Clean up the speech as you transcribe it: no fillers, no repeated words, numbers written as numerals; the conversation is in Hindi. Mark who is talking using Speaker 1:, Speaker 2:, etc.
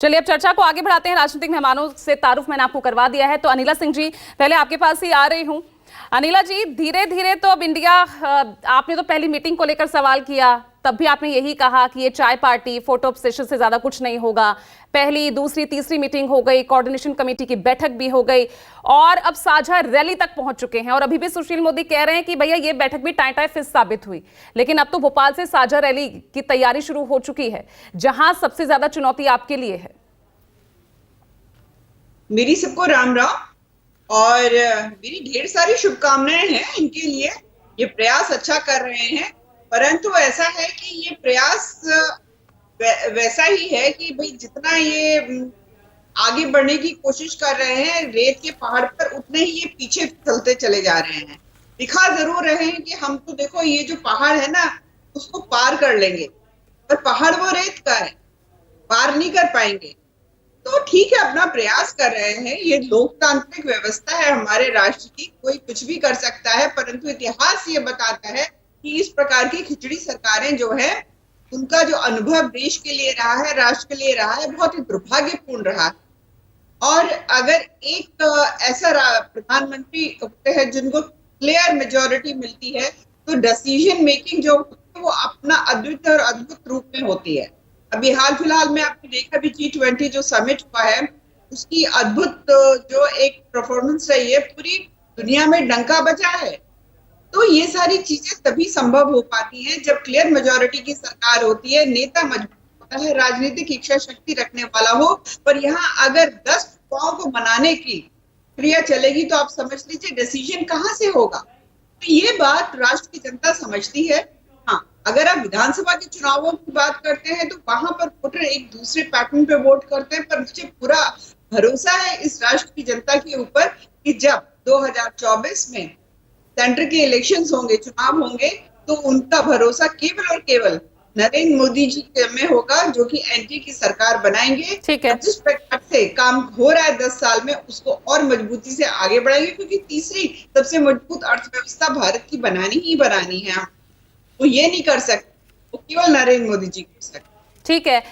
Speaker 1: चलिए अब चर्चा को आगे बढ़ाते हैं। राजनीतिक मेहमानों से तारुफ मैंने आपको करवा दिया है, तो अनिला सिंह जी पहले आपके पास ही आ रही हूं। अनिला जी, धीरे धीरे तो अब इंडिया, आपने तो पहली मीटिंग को लेकर सवाल किया, तब भी आपने यही कहा कि ये चाय पार्टी फोटो सेशन से ज्यादा कुछ नहीं होगा। पहली, दूसरी, तीसरी मीटिंग हो गई, कोऑर्डिनेशन कमेटी की बैठक भी हो गई और अब साझा रैली तक पहुंच चुके हैं। और अभी भी सुशील मोदी कह रहे हैं कि भैया ये बैठक भी टाई फिस साबित हुई, लेकिन अब तो भोपाल से साझा रैली की तैयारी शुरू हो चुकी है, जहां सबसे ज्यादा चुनौती आपके लिए है।
Speaker 2: मेरी सबको राम राम और मेरी ढेर सारी शुभकामनाएं हैं इनके लिए। ये प्रयास अच्छा कर रहे हैं, परंतु ऐसा है कि ये प्रयास वैसा ही है कि भाई जितना ये आगे बढ़ने की कोशिश कर रहे हैं रेत के पहाड़ पर, उतने ही ये पीछे चलते चले जा रहे हैं। दिखा जरूर रहे हैं कि हम तो देखो ये जो पहाड़ है ना उसको पार कर लेंगे, पर पहाड़ वो रेत का है, पार नहीं कर पाएंगे। तो ठीक है, अपना प्रयास कर रहे हैं। ये लोकतांत्रिक व्यवस्था है हमारे राष्ट्र की, कोई कुछ भी कर सकता है, परंतु इतिहास ये बताता है कि इस प्रकार की खिचड़ी सरकारें जो है उनका जो अनुभव देश के लिए रहा है, राष्ट्र के लिए रहा है, बहुत ही दुर्भाग्यपूर्ण रहा है। और अगर एक ऐसा प्रधानमंत्री होते हैं जिनको क्लियर मेजोरिटी मिलती है, तो डिसीजन मेकिंग जो वो अपना अद्वितीय और अद्भुत रूप में होती है। अभी हाल फिलहाल में आपने देखा भी G20 जो समिट हुआ है उसकी अद्भुत जो एक परफॉर्मेंस रही है, पूरी दुनिया में डंका बजा है। तो ये सारी चीजें तभी संभव हो पाती हैं जब क्लियर मेजोरिटी की सरकार होती है, नेता मजबूत होता है, राजनीतिक इच्छा शक्ति रखने वाला हो। पर यहाँ अगर 10 पांव को मनाने की क्रिया चलेगी तो आप समझ लीजिए डिसीजन कहाँ से होगा। तो ये बात राष्ट्र की जनता समझती है। हाँ, अगर आप विधानसभा के चुनावों की बात करते हैं तो वहां पर वोटर एक दूसरे पैटर्न पे वोट करते हैं, पर मुझे पूरा भरोसा है इस राष्ट्र की जनता के ऊपर कि जब 2024 में सेंटर के इलेक्शंस होंगे, चुनाव होंगे, तो उनका भरोसा केवल और केवल नरेंद्र मोदी जी में होगा, जो कि एनडीए की सरकार बनाएंगे।
Speaker 1: ठीक है।
Speaker 2: जिस प्रकार से काम हो रहा है 10 साल में, उसको और मजबूती से आगे बढ़ाएंगे, क्योंकि तीसरी सबसे मजबूत अर्थव्यवस्था भारत की बनानी ही बनानी है। वो ये नहीं कर सकते, वो केवल नरेंद्र मोदी जी कर सकते।
Speaker 1: ठीक है।